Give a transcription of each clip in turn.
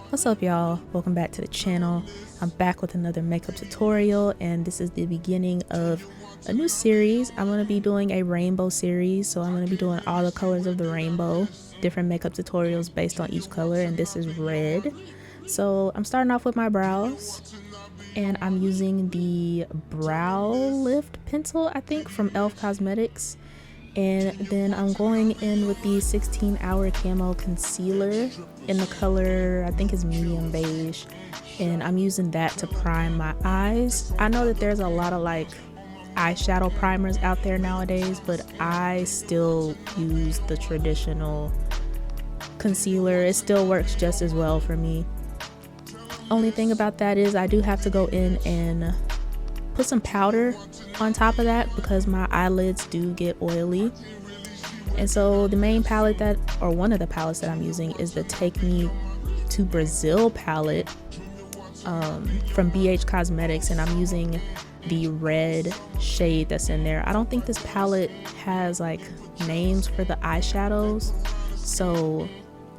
What's up, y'all? Welcome back to the channel. I'm back with another makeup tutorial, and this is the beginning of a new series. I'm going to be doing a rainbow series, so I'm going to be doing all the colors of the rainbow, different makeup tutorials based on each color, and this is red. So I'm starting off with my brows, and I'm using the brow lift pencil, I think, from e.l.f. Cosmetics. And then I'm going in with the 16-hour camo concealer in the color, I think it's medium beige, and I'm using that to prime my eyes. I know that there's a lot of like eyeshadow primers out there nowadays, but I still use the traditional concealer. It still works just as well for me. Only thing about that is I do have to go in and put some powder on top of that because my eyelids do get oily. And so the main palette one of the palettes that I'm using is the Take Me to Brazil palette from BH Cosmetics, and I'm using the red shade that's in there. I don't think this palette has like names for the eyeshadows, so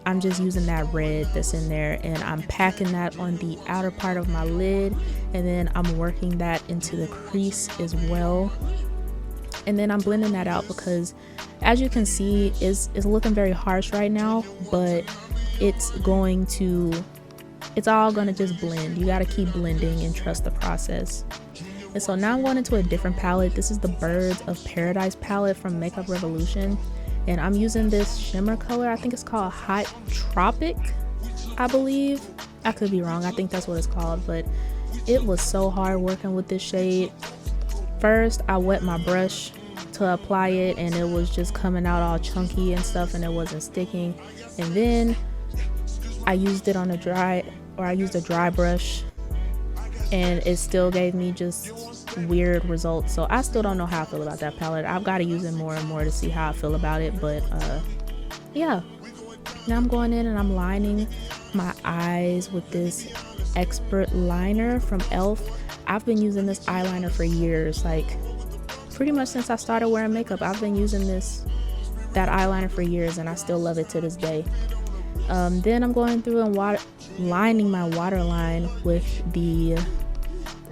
I'm just using that red that's in there, and I'm packing that on the outer part of my lid, and then I'm working that into the crease as well. And then I'm blending that out because, as you can see, it's looking very harsh right now, but it's all gonna just blend. You gotta keep blending and trust the process. And so now I'm going into a different palette. This is the Birds of Paradise palette from Makeup Revolution. And I'm using this shimmer color. I think it's called Hot Tropic, I believe. I could be wrong. I think that's what it's called. But it was so hard working with this shade. First, I wet my brush to apply it, and it was just coming out all chunky and stuff, and it wasn't sticking. And then I used it on I used a dry brush, and it still gave me just weird results. So I still don't know how I feel about that palette. I've got to use it more and more to see how I feel about it. But yeah, now I'm going in and I'm lining my eyes with this Expert liner from e.l.f. I've been using this eyeliner for years, like pretty much since I started wearing makeup. I've been using that eyeliner for years, and I still love it to this day. Then I'm going through and lining my waterline with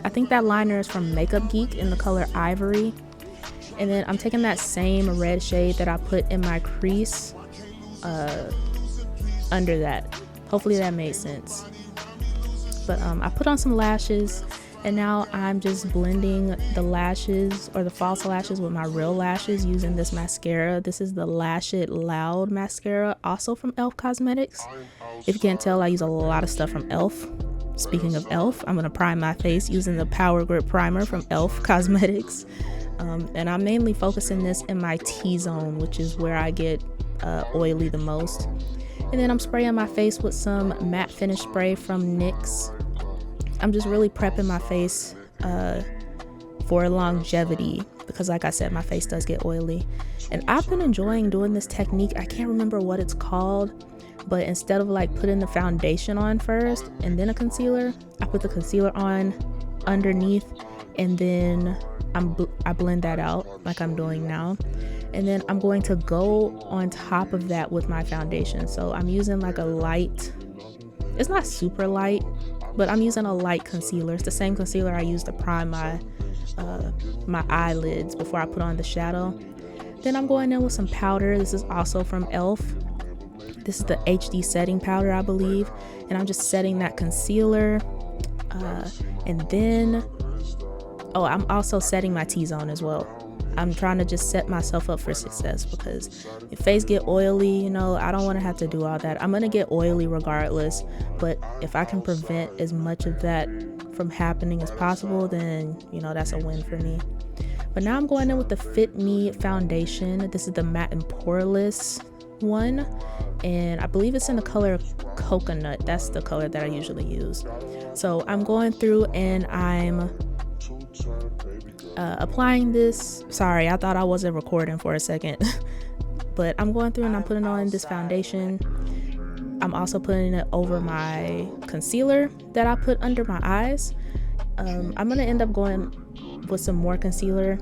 I think that liner is from Makeup Geek in the color Ivory. And then I'm taking that same red shade that I put in my crease under that. Hopefully that made sense. But I put on some lashes, and now I'm just blending the lashes or the false lashes with my real lashes using this mascara. This is the Lash It Loud mascara, also from e.l.f. Cosmetics. If you can't tell, I use a lot of stuff from e.l.f. Speaking of e.l.f., I'm going to prime my face using the Power Grip Primer from e.l.f. Cosmetics. And I'm mainly focusing this in my T-zone, which is where I get oily the most. And then I'm spraying my face with some matte finish spray from NYX. I'm just really prepping my face for longevity because, like I said, my face does get oily. And I've been enjoying doing this technique. I can't remember what it's called, but instead of like putting the foundation on first and then a concealer, I put the concealer on underneath, and then I blend that out like I'm doing now. And then I'm going to go on top of that with my foundation. So I'm using like a light, it's not super light, but I'm using a light concealer. It's the same concealer I use to prime my eyelids before I put on the shadow. Then I'm going in with some powder. This is also from e.l.f. This is the HD setting powder, I believe. And I'm just setting that concealer. And then, I'm also setting my T-zone as well. I'm trying to just set myself up for success because if face get oily, I don't want to have to do all that. I'm going to get oily regardless, but if I can prevent as much of that from happening as possible, then, that's a win for me. But now I'm going in with the Fit Me foundation. This is the Matte and Poreless one, and I believe it's in the color Coconut. That's the color that I usually use. So I'm going through and I'm applying this. Sorry, I thought I wasn't recording for a second. But I'm going through and I'm putting on this foundation. I'm also putting it over my concealer that I put under my eyes. I'm gonna end up going with some more concealer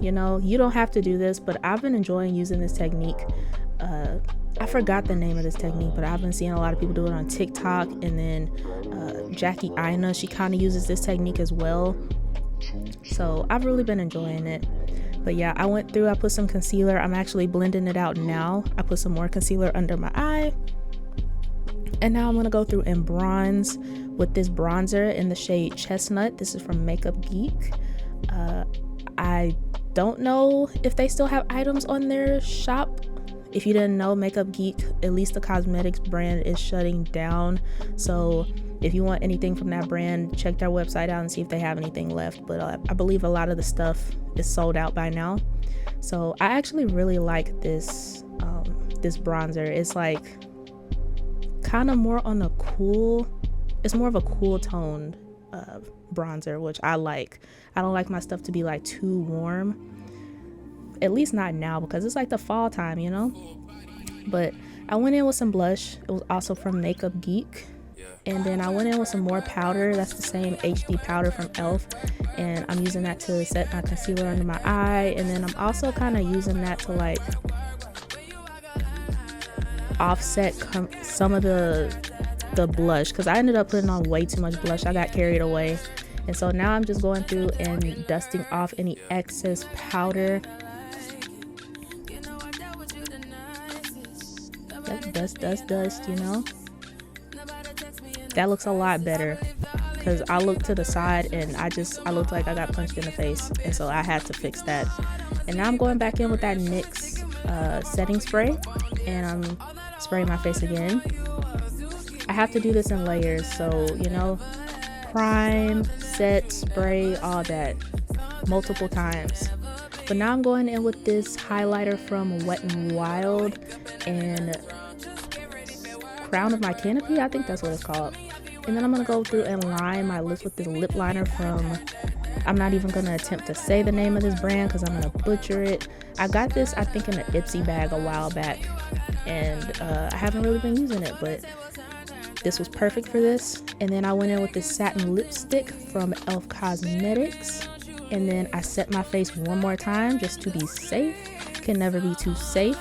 You know, you don't have to do this, but I've been enjoying using this technique. I forgot the name of this technique, but I've been seeing a lot of people do it on TikTok, and then Jackie Aina, she kind of uses this technique as well. So I've really been enjoying it. But yeah, I went through, I put some concealer. I'm actually blending it out now. I put some more concealer under my eye. And now I'm going to go through and bronze with this bronzer in the shade Chestnut. This is from Makeup Geek. I don't know if they still have items on their shop. If you didn't know, Makeup Geek, at least the cosmetics brand, is shutting down. So if you want anything from that brand, check their website out and see if they have anything left. But I believe a lot of the stuff is sold out by now. So I actually really like this this bronzer. It's like kind of more on the cool, it's more of a cool toned bronzer, which I like. I don't like my stuff to be like too warm, at least not now, because it's like the fall time, you know. But I went in with some blush. It was also from Makeup Geek. And then I went in with some more powder. That's the same HD powder from ELF, and I'm using that to set my concealer under my eye. And then I'm also kind of using that to like offset some of the blush, because I ended up putting on way too much blush. I got carried away, and so now I'm just going through and dusting off any excess powder. Yep, dust, you know. That looks a lot better, because I looked to the side and I looked like I got punched in the face, and so I had to fix that. And now I'm going back in with that NYX setting spray, and I'm spraying my face again. I have to do this in layers, so you know, prime, set, spray, all that, multiple times. But now I'm going in with this highlighter from Wet n Wild and Crown of My Canopy, I think that's what it's called. And then I'm going to go through and line my lips with this lip liner from, I'm not even going to attempt to say the name of this brand because I'm going to butcher it. I got this, I think, in an Ipsy bag a while back, and I haven't really been using it, but this was perfect for this. And then I went in with this satin lipstick from ELF Cosmetics, and then I set my face one more time just to be safe. Can never be too safe.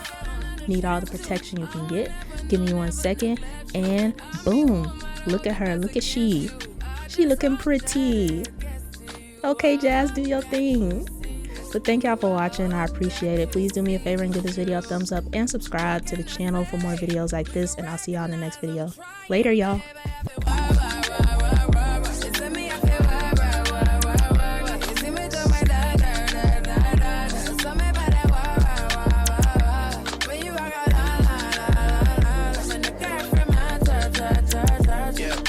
Need all the protection you can get. Give me 1 second, and boom. Look at her. Look at she looking pretty. Okay, Jazz, do your thing. But thank y'all for watching. I appreciate it. Please do me a favor and give this video a thumbs up and subscribe to the channel for more videos like this, and I'll see y'all in the next video. Later, y'all.